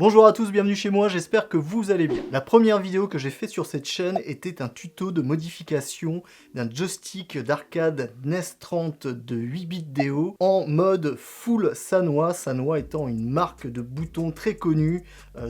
Bonjour à tous, bienvenue chez moi, j'espère que vous allez bien. La première vidéo que j'ai faite sur cette chaîne était un tuto de modification d'un joystick d'arcade NES 30 de 8 bits DO en mode full Sanwa, Sanwa étant une marque de boutons très connue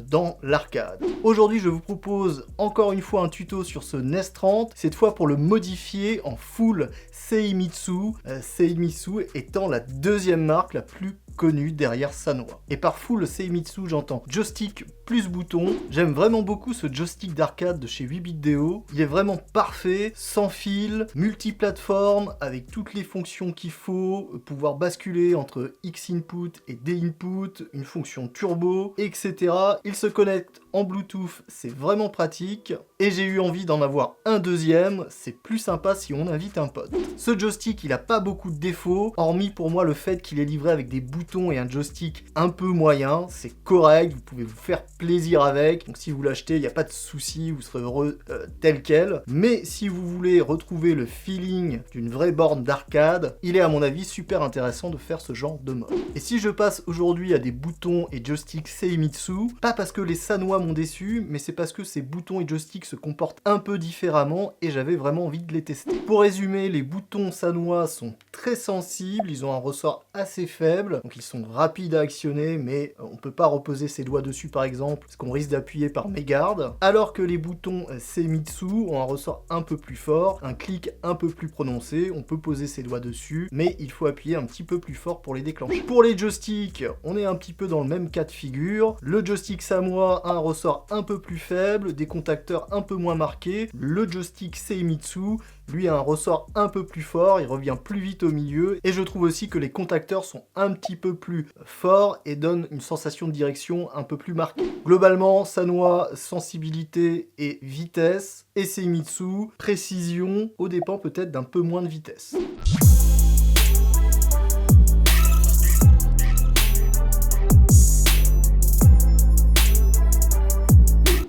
dans l'arcade. Aujourd'hui je vous propose encore une fois un tuto sur ce NES 30, cette fois pour le modifier en full Seimitsu, Seimitsu étant la deuxième marque la plus connue derrière Sanwa. Et par full Seimitsu j'entends joystick plus bouton. J'aime vraiment beaucoup ce joystick d'arcade de chez 8 bits DO. Il est vraiment parfait, sans fil, multiplateforme, avec toutes les fonctions qu'il faut, pouvoir basculer entre X input et D input, une fonction turbo, etc. Il se connecte en Bluetooth, c'est vraiment pratique. Et j'ai eu envie d'en avoir un deuxième, c'est plus sympa si on invite un pote. Ce joystick, il a pas beaucoup de défauts, hormis pour moi le fait qu'il est livré avec des boutons et un joystick un peu moyen. C'est correct, vous pouvez vous faire plaisir avec. Donc si vous l'achetez, il n'y a pas de souci, vous serez heureux tel quel. Mais si vous voulez retrouver le feeling d'une vraie borne d'arcade, il est à mon avis super intéressant de faire ce genre de mode. Et si je passe aujourd'hui à des boutons et joysticks Seimitsu, pas parce que les Sanwa m'ont déçu, mais c'est parce que ces boutons et joysticks se comportent un peu différemment et j'avais vraiment envie de les tester. Pour résumer, les boutons Sanwa sont très sensibles, ils ont un ressort assez faible, donc ils sont rapides à actionner, mais on peut pas reposer ses doigts dessus par exemple, parce qu'on risque d'appuyer par mégarde, alors que les boutons Seimitsu ont un ressort un peu plus fort, un clic un peu plus prononcé, on peut poser ses doigts dessus, mais il faut appuyer un petit peu plus fort pour les déclencher. Pour les joysticks, on est un petit peu dans le même cas de figure, le joystick Sanwa a un ressort un peu plus faible, des contacteurs un peu moins marqués, le joystick Seimitsu, lui a un ressort un peu plus fort, il revient plus vite au milieu, et je trouve aussi que les contacteurs sont un petit peu plus forts et donnent une sensation de direction un peu plus marquée. Globalement, Sanwa, sensibilité et vitesse, et Seimitsu, précision, au dépend peut-être d'un peu moins de vitesse.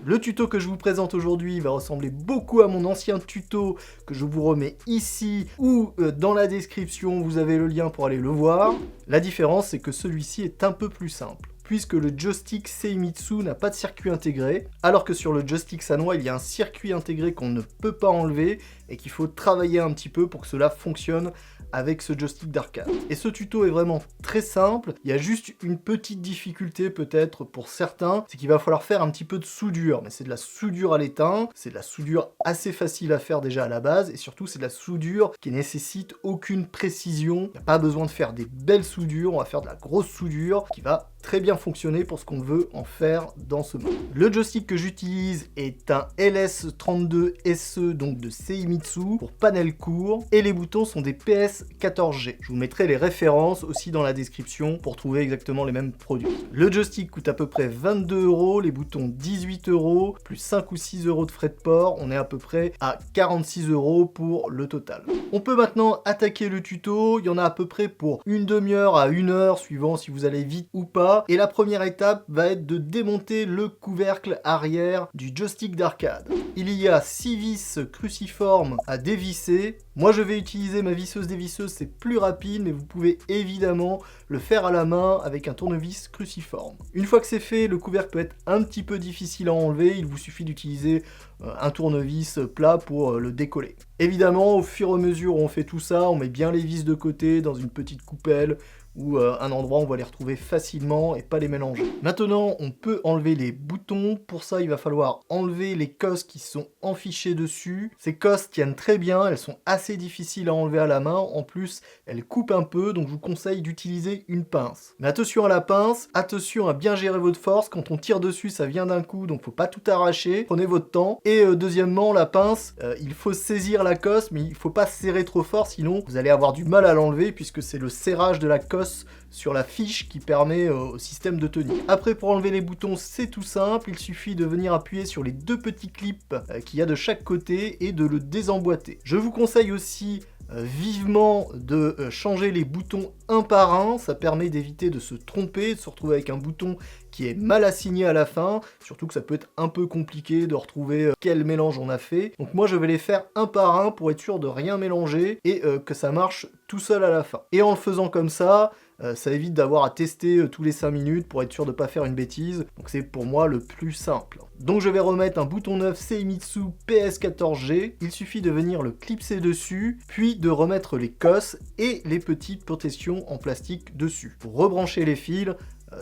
Le tuto que je vous présente aujourd'hui va ressembler beaucoup à mon ancien tuto que je vous remets ici ou dans la description, vous avez le lien pour aller le voir. La différence, c'est que celui-ci est un peu plus simple, puisque le joystick Seimitsu n'a pas de circuit intégré, alors que sur le joystick Sanwa, il y a un circuit intégré qu'on ne peut pas enlever et qu'il faut travailler un petit peu pour que cela fonctionne avec ce joystick d'arcade. Et ce tuto est vraiment très simple, il y a juste une petite difficulté peut-être pour certains, c'est qu'il va falloir faire un petit peu de soudure, mais c'est de la soudure à l'étain, c'est de la soudure assez facile à faire déjà à la base, et surtout c'est de la soudure qui nécessite aucune précision, il n'y a pas besoin de faire des belles soudures, on va faire de la grosse soudure qui va très bien fonctionner pour ce qu'on veut en faire dans ce mode. Le joystick que j'utilise est un LS32 SE, donc de Seimitsu, pour panel court, et les boutons sont des PS14G. Je vous mettrai les références aussi dans la description pour trouver exactement les mêmes produits. Le joystick coûte à peu près 22 €, les boutons 18 €, plus 5 ou 6 € de frais de port, on est à peu près à 46 € pour le total. On peut maintenant attaquer le tuto, il y en a à peu près pour une demi-heure à 1 heure, suivant si vous allez vite ou pas. Et la première étape va être de démonter le couvercle arrière du joystick d'arcade. Il y a 6 vis cruciformes à dévisser. Moi je vais utiliser ma visseuse dévisseuse, c'est plus rapide, mais vous pouvez évidemment le faire à la main avec un tournevis cruciforme. Une fois que c'est fait, le couvercle peut être un petit peu difficile à enlever, il vous suffit d'utiliser un tournevis plat pour le décoller. Évidemment, au fur et à mesure où on fait tout ça, on met bien les vis de côté dans une petite coupelle, ou un endroit où on va les retrouver facilement et pas les mélanger. Maintenant, on peut enlever les boutons. Pour ça, il va falloir enlever les cosses qui sont enfichées dessus. Ces cosses tiennent très bien, elles sont assez difficiles à enlever à la main. En plus, elles coupent un peu, donc je vous conseille d'utiliser une pince. Mais attention à la pince, attention à bien gérer votre force. Quand on tire dessus, ça vient d'un coup, donc faut pas tout arracher. Prenez votre temps. Et deuxièmement, la pince, il faut saisir la cosse, mais il faut pas serrer trop fort, sinon vous allez avoir du mal à l'enlever, puisque c'est le serrage de la cosse sur la fiche qui permet au système de tenir. Après, pour enlever les boutons, c'est tout simple, il suffit de venir appuyer sur les deux petits clips qu'il y a de chaque côté et de le désemboîter. Je vous conseille aussi vivement de changer les boutons un par un, ça permet d'éviter de se tromper, de se retrouver avec un bouton qui est mal assigné à la fin, surtout que ça peut être un peu compliqué de retrouver quel mélange on a fait. Donc moi je vais les faire un par un pour être sûr de rien mélanger et que ça marche tout seul à la fin. Et en le faisant comme ça évite d'avoir à tester tous les 5 minutes pour être sûr de ne pas faire une bêtise. Donc c'est pour moi le plus simple. Donc je vais remettre un bouton neuf Seimitsu PS14G. Il suffit de venir le clipser dessus, puis de remettre les cosses et les petites protections en plastique dessus. Pour rebrancher les fils,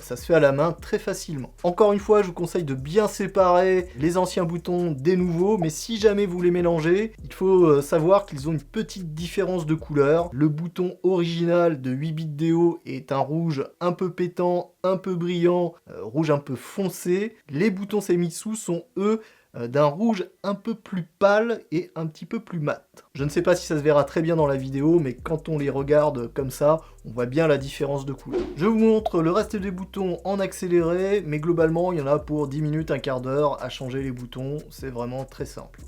ça se fait à la main très facilement. Encore une fois, je vous conseille de bien séparer les anciens boutons des nouveaux, mais si jamais vous les mélangez, il faut savoir qu'ils ont une petite différence de couleur. Le bouton original de 8 bits de haut est un rouge un peu pétant, un peu brillant, rouge un peu foncé. Les boutons Seimitsu sont eux d'un rouge un peu plus pâle et un petit peu plus mat. Je ne sais pas si ça se verra très bien dans la vidéo, mais quand on les regarde comme ça, on voit bien la différence de couleur. Je vous montre le reste des boutons en accéléré, mais globalement, il y en a pour 10 minutes, un quart d'heure à changer les boutons. C'est vraiment très simple.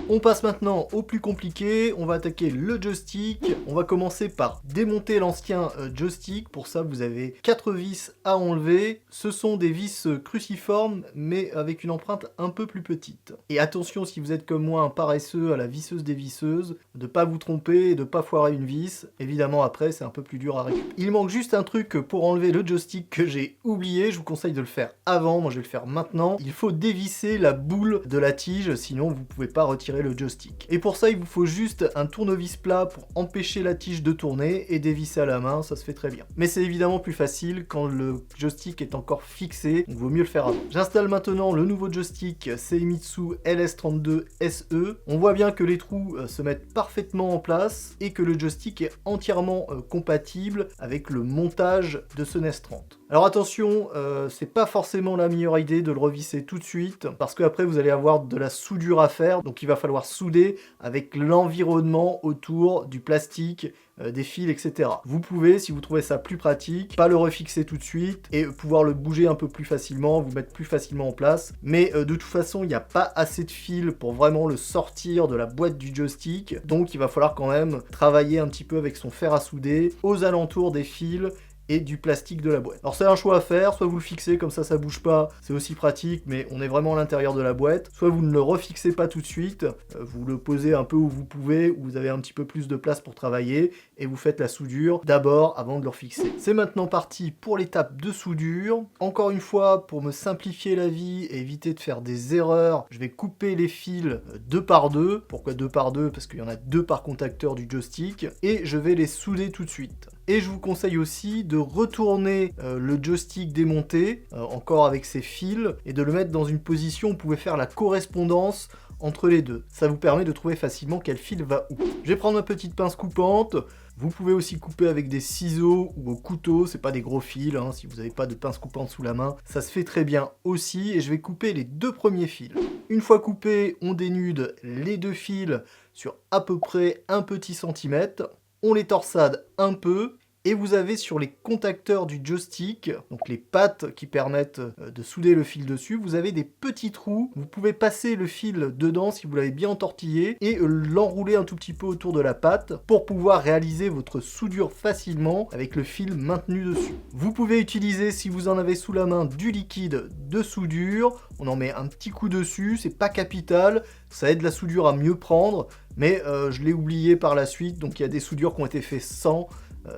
On passe maintenant au plus compliqué, on va attaquer le joystick. On va commencer par démonter l'ancien joystick. Pour ça, vous avez 4 vis à enlever. Ce sont des vis cruciformes, mais avec une empreinte un peu plus petite. Et attention, si vous êtes comme moi un paresseux à la visseuse des visseuses, de pas vous tromper et de pas foirer une vis. Évidemment, après, c'est un peu plus dur à récupérer. Il manque juste un truc pour enlever le joystick que j'ai oublié. Je vous conseille de le faire avant, moi je vais le faire maintenant. Il faut dévisser la boule de la tige, sinon vous pouvez pas retirer le joystick. Et pour ça, il vous faut juste un tournevis plat pour empêcher la tige de tourner et dévisser à la main, ça se fait très bien. Mais c'est évidemment plus facile quand le joystick est encore fixé, donc vaut mieux le faire avant. J'installe maintenant le nouveau joystick Seimitsu LS32 SE. On voit bien que les trous se mettent parfaitement en place et que le joystick est entièrement compatible avec le montage de ce NES 30. Alors attention, c'est pas forcément la meilleure idée de le revisser tout de suite, parce qu'après vous allez avoir de la soudure à faire, donc il va falloir souder avec l'environnement autour du plastique, des fils, etc. Vous pouvez, si vous trouvez ça plus pratique, pas le refixer tout de suite et pouvoir le bouger un peu plus facilement, vous mettre plus facilement en place. Mais de toute façon, il n'y a pas assez de fils pour vraiment le sortir de la boîte du joystick, donc il va falloir quand même travailler un petit peu avec son fer à souder aux alentours des fils et du plastique de la boîte. Alors c'est un choix à faire, soit vous le fixez comme ça bouge pas, c'est aussi pratique, mais on est vraiment à l'intérieur de la boîte, soit vous ne le refixez pas tout de suite, vous le posez un peu où vous pouvez, où vous avez un petit peu plus de place pour travailler, et vous faites la soudure d'abord avant de le refixer. C'est maintenant parti pour l'étape de soudure. Encore une fois, pour me simplifier la vie et éviter de faire des erreurs, je vais couper les fils 2 par 2. Pourquoi 2 par 2? Parce qu'il y en a 2 par contacteur du joystick, et je vais les souder tout de suite. Et je vous conseille aussi de retourner le joystick démonté, encore avec ses fils, et de le mettre dans une position où vous pouvez faire la correspondance entre les deux. Ça vous permet de trouver facilement quel fil va où. Je vais prendre ma petite pince coupante. Vous pouvez aussi couper avec des ciseaux ou au couteau, c'est pas des gros fils, hein, si vous n'avez pas de pince coupante sous la main, ça se fait très bien aussi, et je vais couper les 2 premiers fils. Une fois coupé, on dénude les 2 fils sur à peu près un petit centimètre, on les torsade un peu, et vous avez sur les contacteurs du joystick, donc les pattes qui permettent de souder le fil dessus, vous avez des petits trous. Vous pouvez passer le fil dedans si vous l'avez bien entortillé et l'enrouler un tout petit peu autour de la patte pour pouvoir réaliser votre soudure facilement avec le fil maintenu dessus. Vous pouvez utiliser, si vous en avez sous la main, du liquide de soudure. On en met un petit coup dessus, c'est pas capital, ça aide la soudure à mieux prendre, mais je l'ai oublié par la suite, donc il y a des soudures qui ont été faites sans.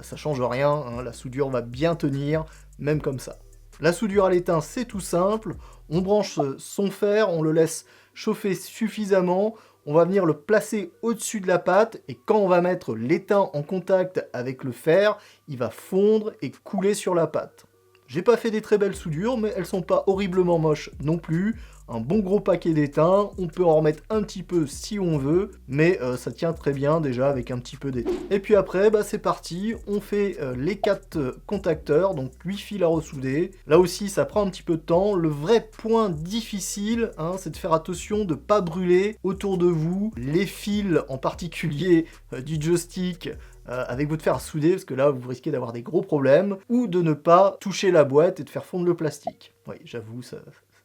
Ça change rien, hein, la soudure va bien tenir, même comme ça. La soudure à l'étain, c'est tout simple. On branche son fer, on le laisse chauffer suffisamment. On va venir le placer au-dessus de la pâte, et quand on va mettre l'étain en contact avec le fer, il va fondre et couler sur la pâte. J'ai pas fait des très belles soudures, mais elles sont pas horriblement moches non plus. Un bon gros paquet d'étain, on peut en remettre un petit peu si on veut, mais ça tient très bien déjà avec un petit peu d'étain. Et puis après, c'est parti, on fait les 4 contacteurs, donc 8 fils à ressouder. Là aussi, ça prend un petit peu de temps. Le vrai point difficile, c'est de faire attention de ne pas brûler autour de vous les fils, en particulier du joystick, avec votre fer à souder, parce que là vous risquez d'avoir des gros problèmes, ou de ne pas toucher la boîte et de faire fondre le plastique. Oui, j'avoue,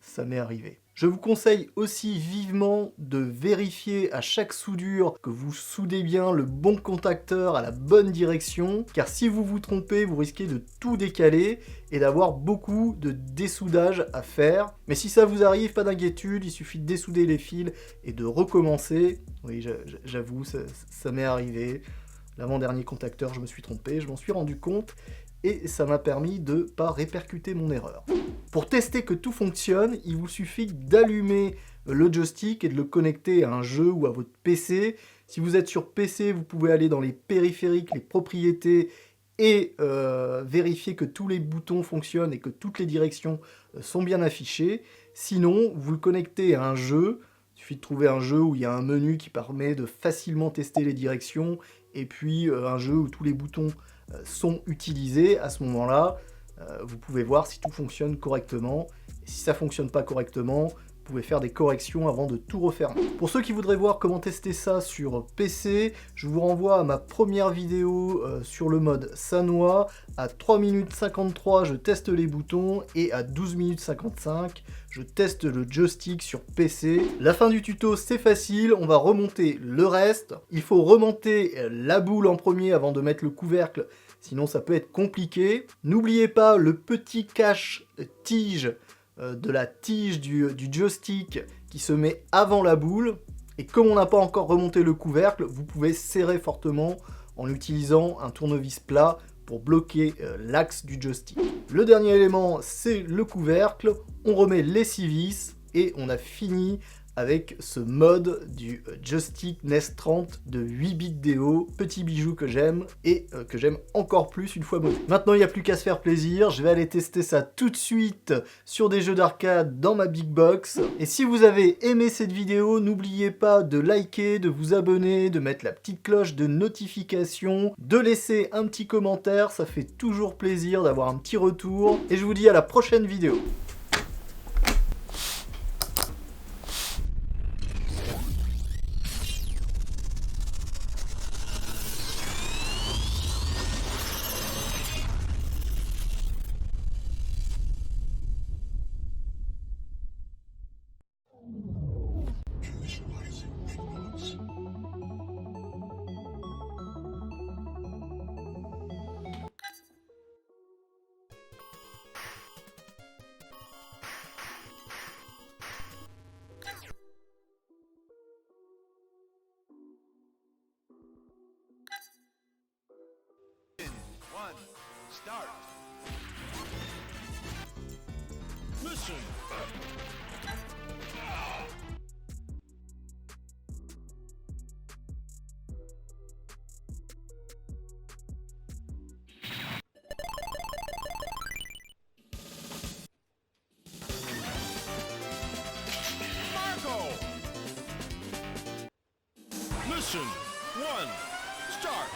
ça m'est arrivé. Je vous conseille aussi vivement de vérifier à chaque soudure que vous soudez bien le bon contacteur à la bonne direction, car si vous vous trompez, vous risquez de tout décaler et d'avoir beaucoup de dessoudage à faire. Mais si ça vous arrive, pas d'inquiétude, il suffit de dessouder les fils et de recommencer. Oui, j'avoue, ça m'est arrivé. L'avant-dernier contacteur, je me suis trompé, je m'en suis rendu compte, et ça m'a permis de pas répercuter mon erreur. Pour tester que tout fonctionne, il vous suffit d'allumer le joystick et de le connecter à un jeu ou à votre PC. Si vous êtes sur PC, vous pouvez aller dans les périphériques, les propriétés, et vérifier que tous les boutons fonctionnent et que toutes les directions sont bien affichées. Sinon, vous le connectez à un jeu. Il suffit de trouver un jeu où il y a un menu qui permet de facilement tester les directions, et puis un jeu où tous les boutons sont utilisés. À ce moment-là, vous pouvez voir si tout fonctionne correctement. Et si ça ne fonctionne pas correctement, vous pouvez faire des corrections avant de tout refermer. Pour ceux qui voudraient voir comment tester ça sur PC, je vous renvoie à ma première vidéo sur le mode Sanwa. À 3 minutes 53, je teste les boutons, et à 12 minutes 55, je teste le joystick sur PC. La fin du tuto, c'est facile, on va remonter le reste. Il faut remonter la boule en premier avant de mettre le couvercle, sinon ça peut être compliqué. N'oubliez pas le petit cache-tige de la tige du joystick qui se met avant la boule. Et comme on n'a pas encore remonté le couvercle, vous pouvez serrer fortement en utilisant un tournevis plat pour bloquer l'axe du joystick. Le dernier élément, c'est le couvercle. On remet les 6 vis et on a fini avec ce mode du joystick NES 30 de 8 bits DO, petit bijou que j'aime, et que j'aime encore plus une fois modé. Maintenant, il n'y a plus qu'à se faire plaisir, je vais aller tester ça tout de suite sur des jeux d'arcade dans ma big box. Et si vous avez aimé cette vidéo, n'oubliez pas de liker, de vous abonner, de mettre la petite cloche de notification, de laisser un petit commentaire, ça fait toujours plaisir d'avoir un petit retour, et je vous dis à la prochaine vidéo. Start. Mission. Marco. Mission 1. Start.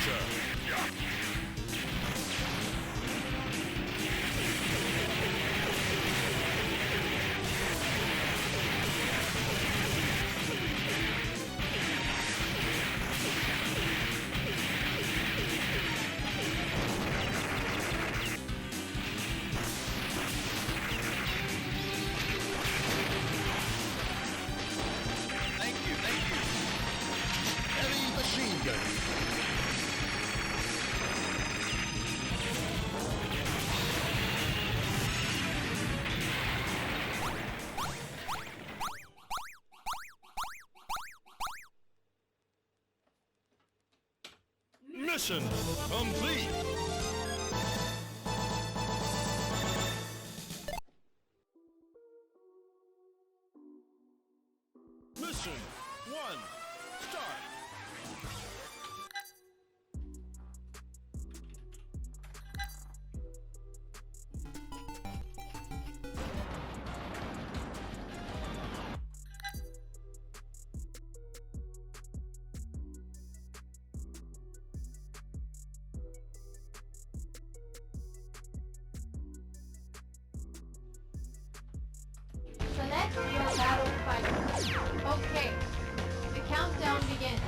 Gotcha! Thank you. Heavy machine gun. Mission complete! Mission 1, start! Select your battle fighter. Okay, the countdown begins.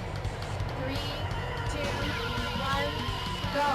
3, 2, 1, go!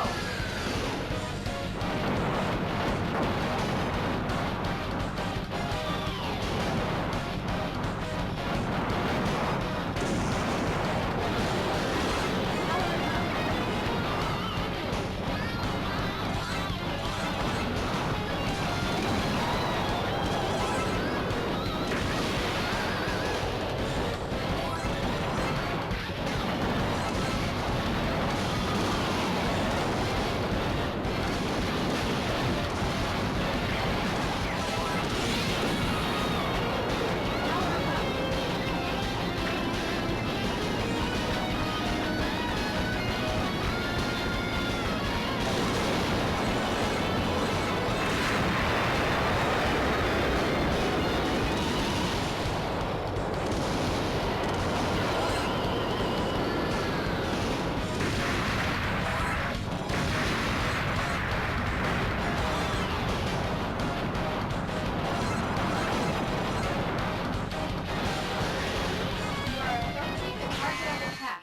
You are approaching the target of attack.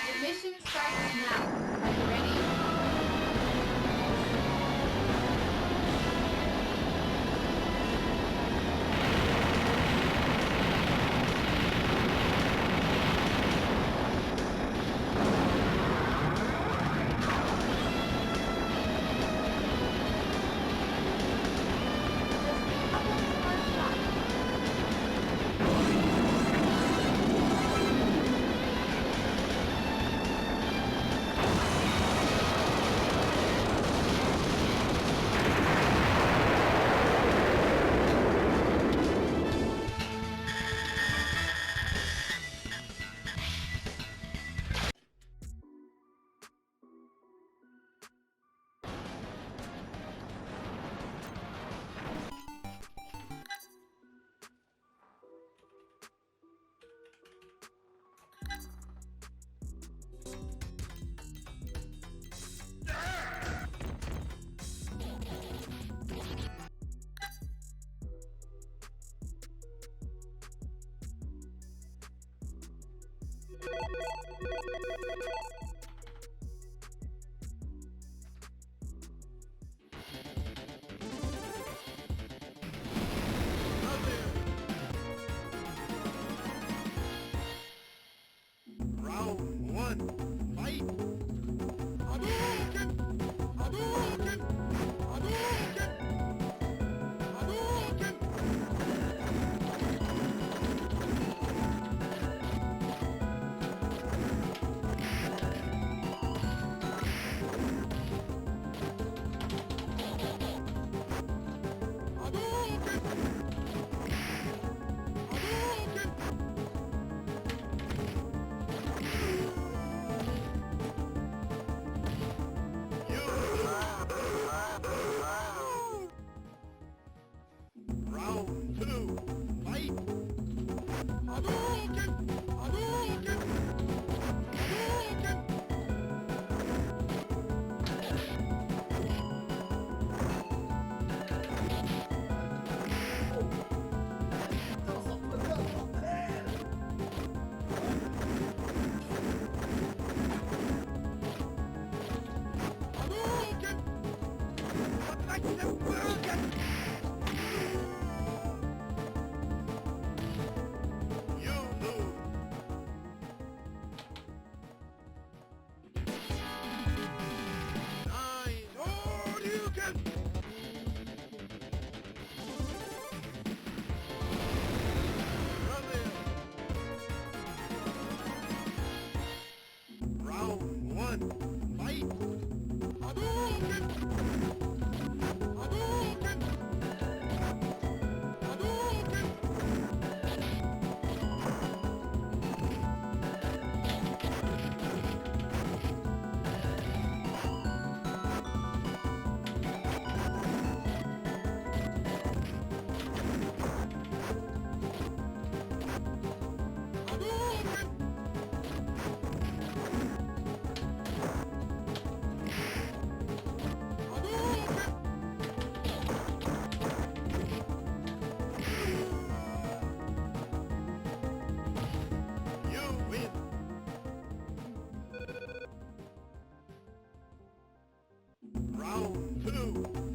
The mission starts now. Are you ready? Just a couple more shots. Round 1, fight! Hadouken! Hadouken! Hadouken! Hadouken! Hadouken! Hadouken! Round 2, fight! Hadouken! Hadouken! Hadouken! two,